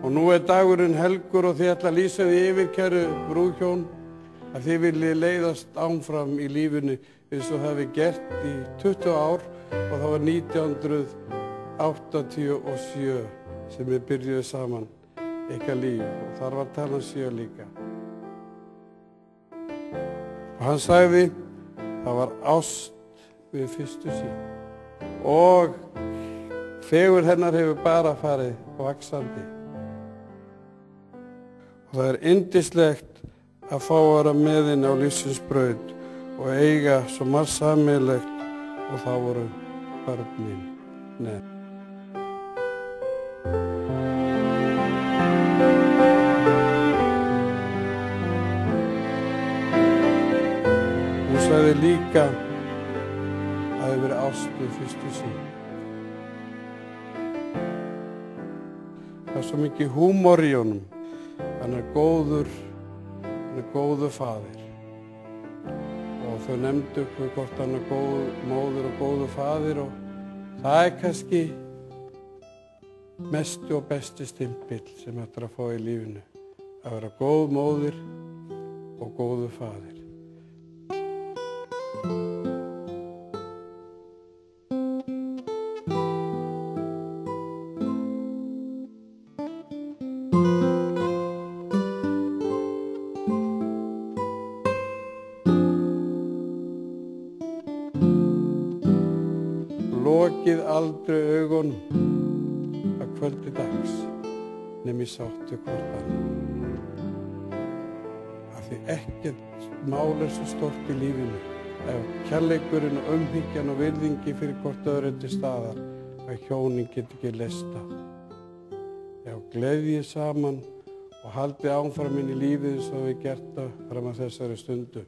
Og nú dagurinn helgur og þið ætla að lýsa því yfir, kæru brúðhjón, að þið viljið leiðast áfram í lífinu eins og það hafi gert í 20 ár og það var 1987 sem við byrjuðum saman ykkar líf og þar var talan 7 líka. Og hann sagði, það var ást við fyrstu sýn og fegurð hennar hefur bara farið vaxandi. Og það yndislegt að fá að vera með henni á lífsins braut og eiga svo margt sameiginlegt og það voru börnin. Hún sagði líka að það hefði verið ást við fyrstu sýn. Það er svo mikið húmor í honum. Hann er góður faðir. Og þau nefndu hvort hann er góð móðir og góður faðir og það er kannski mestu og besti stimpill sem hægt að fá í lífinu. Að vera góð móðir og góður faðir. Lokið aldrei augunum að kvöldi dags nema í sáttu hvort annað. Af því ekkert mál er svo stórt í lífinu ef kærleikurinn og umhyggjan og virðingi fyrir hvort öðru til staðar að hjónin get ekki lestað. Já, gleðjið saman og haldið áfram inn í lífið eins og við gert það fram að þessari stundu.